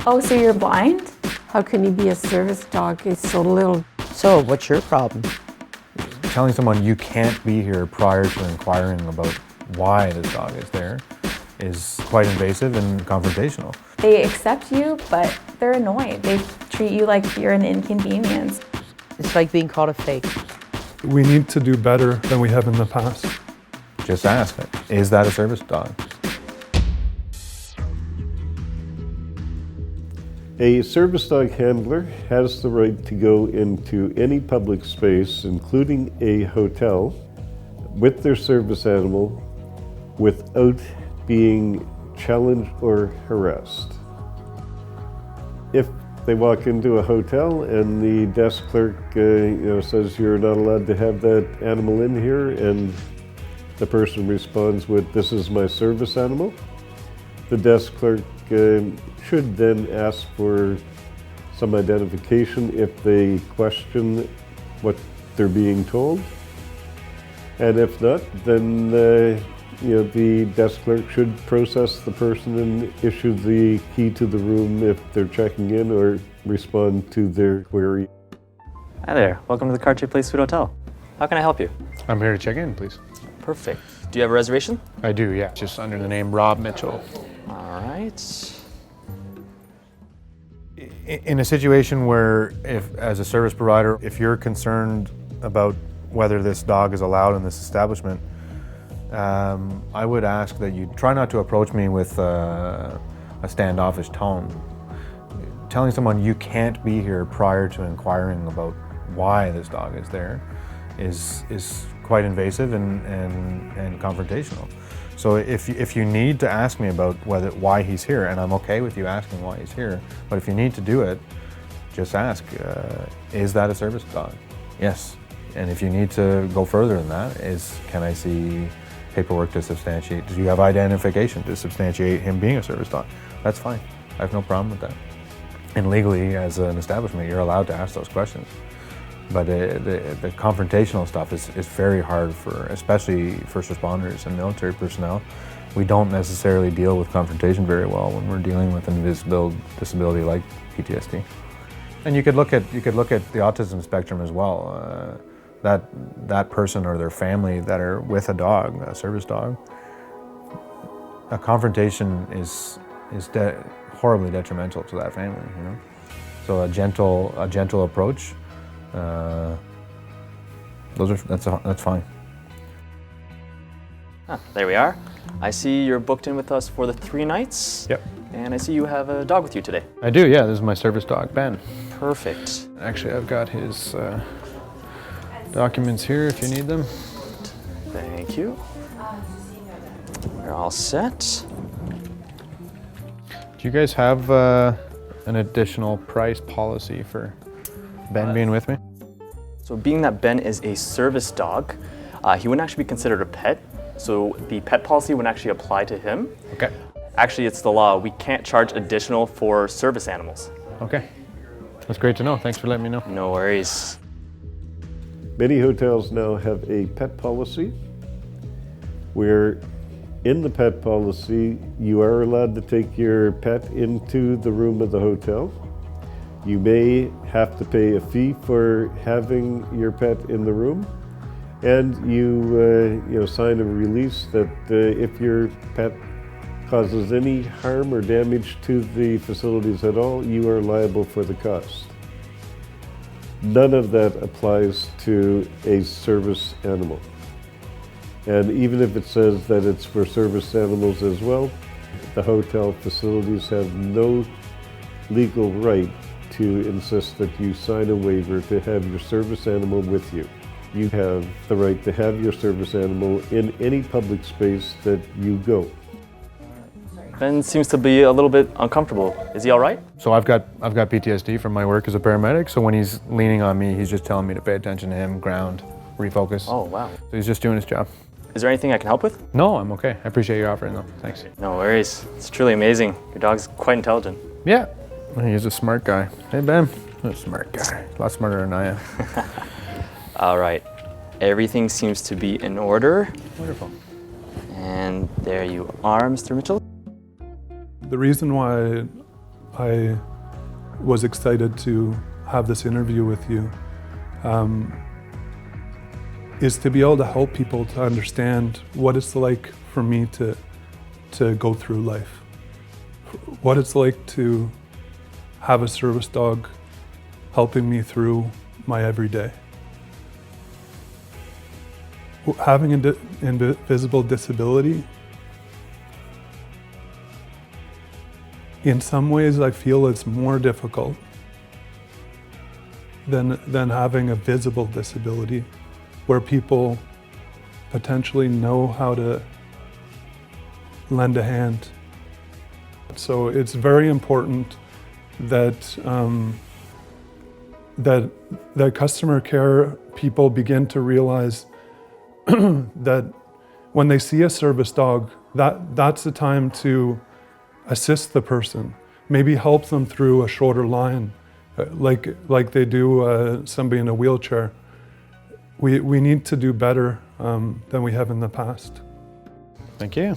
Oh, so you're blind? How can he be a service dog? He's so little. So, what's your problem? Telling someone you can't be here prior to inquiring about why this dog is there is quite invasive and confrontational. They accept you, but they're annoyed. They treat you like you're an inconvenience. It's like being called a fake. We need to do better than we have in the past. Just ask, is that a service dog? A service dog handler has the right to go into any public space, including a hotel, with their service animal without being challenged or harassed. If they walk into a hotel and the desk clerk says you're not allowed to have that animal in here, and the person responds with, "This is my service animal," the desk clerk should then ask for some identification if they question what they're being told. And if not, then the desk clerk should process the person and issue the key to the room if they're checking in, or respond to their query. Hi there, welcome to the Cartier Place Food Hotel. How can I help you? I'm here to check in, please. Perfect. Do you have a reservation? I do, yeah. Just under the name Rob Mitchell. All right. In a situation where, as a service provider, if you're concerned about whether this dog is allowed in this establishment, I would ask that you try not to approach me with a standoffish tone. Telling someone you can't be here prior to inquiring about why this dog is there is quite invasive and confrontational. So if you need to ask me about why he's here, and I'm okay with you asking why he's here, but if you need to do it, just ask, is that a service dog? Yes. And if you need to go further than that, can I see paperwork to substantiate? Do you have identification to substantiate him being a service dog? That's fine. I have no problem with that. And legally, as an establishment, you're allowed to ask those questions. But the confrontational stuff is very hard for, especially first responders and military personnel. We don't necessarily deal with confrontation very well when we're dealing with an invisible disability like PTSD. And you could look at the autism spectrum as well. That person or their family that are with a dog, a service dog, a confrontation is horribly detrimental to that family. You know, so a gentle approach. That's fine. There we are. I see you're booked in with us for the 3 nights. Yep. And I see you have a dog with you today. I do, yeah. This is my service dog, Ben. Perfect. Actually, I've got his documents here if you need them. Thank you. We're all set. Do you guys have an additional price policy for Ben being with me? So being that Ben is a service dog, he wouldn't actually be considered a pet. So the pet policy wouldn't actually apply to him. Okay. Actually, it's the law. We can't charge additional for service animals. Okay. That's great to know. Thanks for letting me know. No worries. Many hotels now have a pet policy where in the pet policy you are allowed to take your pet into the room of the hotel. You may have to pay a fee for having your pet in the room, and you sign a release that if your pet causes any harm or damage to the facilities at all, you are liable for the cost. None of that applies to a service animal. And even if it says that it's for service animals as well, the hotel facilities have no legal right to insist that you sign a waiver to have your service animal with you. You have the right to have your service animal in any public space that you go. Ben seems to be a little bit uncomfortable. Is he all right? So I've got PTSD from my work as a paramedic, so when he's leaning on me, he's just telling me to pay attention to him, ground, refocus. Oh, wow. So he's just doing his job. Is there anything I can help with? No, I'm okay. I appreciate your offering though. Thanks. No worries. It's truly amazing. Your dog's quite intelligent. Yeah, he's a smart guy. Hey Ben, a smart guy. A lot smarter than I am. All right. Everything seems to be in order. Wonderful. And there you are, Mr. Mitchell. The reason why I was excited to have this interview with you is to be able to help people to understand what it's like for me to go through life, what it's like to have a service dog helping me through my everyday. Having an invisible disability, in some ways I feel it's more difficult than having a visible disability, where people potentially know how to lend a hand. So it's very important that that customer care people begin to realize that when they see a service dog, that's the time to assist the person, maybe help them through a shorter line, like they do somebody in a wheelchair. We need to do better than we have in the past. Thank you.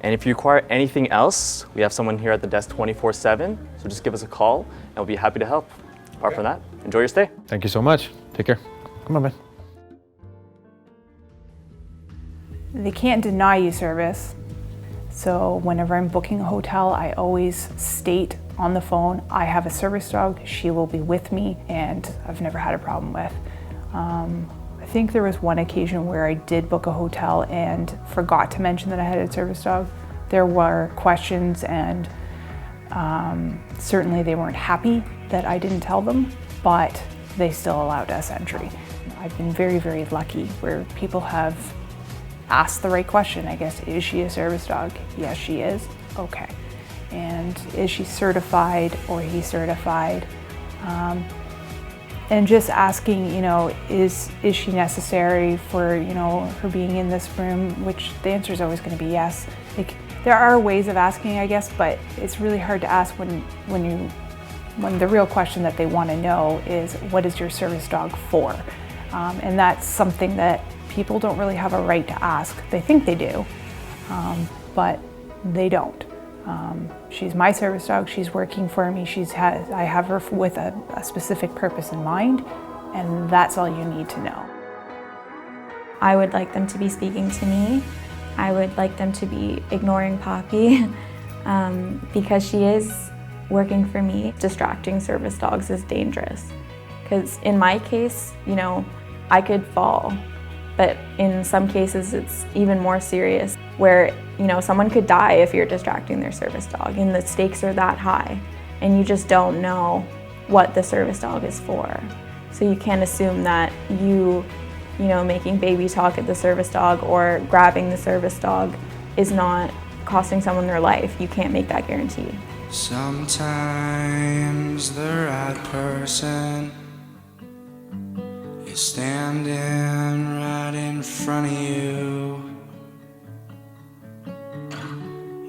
And if you require anything else, we have someone here at the desk 24/7, so just give us a call and we'll be happy to help. Apart from that, enjoy your stay. Thank you so much. Take care. Come on, man. They can't deny you service. So whenever I'm booking a hotel, I always state on the phone, I have a service dog, she will be with me, and I've never had a problem with. I think there was one occasion where I did book a hotel and forgot to mention that I had a service dog. There were questions, and certainly they weren't happy that I didn't tell them, but they still allowed us entry. I've been very, very lucky where people have asked the right question, I guess. Is she a service dog? Yes, she is. Okay. And is she certified or he certified? And just asking, you know, is she necessary for, you know, her being in this room, which the answer is always going to be yes. Like, there are ways of asking, I guess, but it's really hard to ask when the real question that they want to know is, what is your service dog for? And that's something that people don't really have a right to ask. They think they do, but they don't. She's my service dog, she's working for me, I have her with a specific purpose in mind, and that's all you need to know. I would like them to be speaking to me. I would like them to be ignoring Poppy because she is working for me. Distracting service dogs is dangerous because in my case, you know, I could fall. But in some cases, it's even more serious where, you know, someone could die if you're distracting their service dog and the stakes are that high and you just don't know what the service dog is for. So you can't assume that you know, making baby talk at the service dog or grabbing the service dog is not costing someone their life. You can't make that guarantee. Sometimes the right person is standing right in front of you.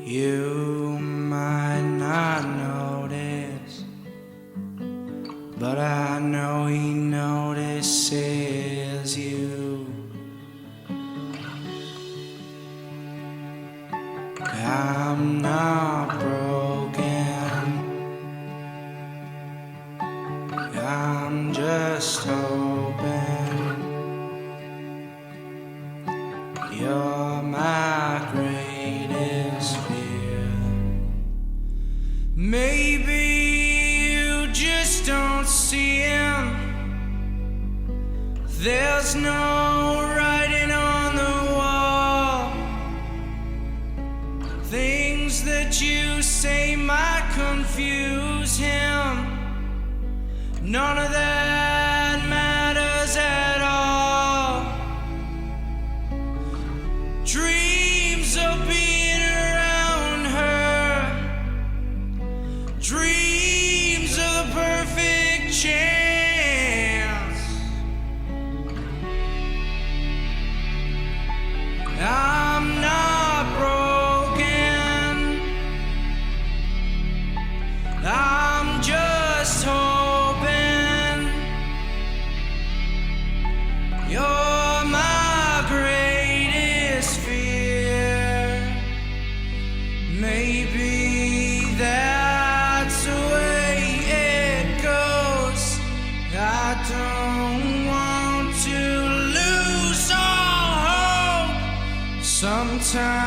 You might not notice, but I know he notices you. I'm not broken, I'm just hoping you're my greatest fear. Maybe you just don't see him. There's no writing on the wall. Things that you say might confuse him. None of that matters at all. Dreams of being around her. Dreams of the perfect chance. I'm not broken. I'm just hoping you're my greatest fear. Maybe that's time.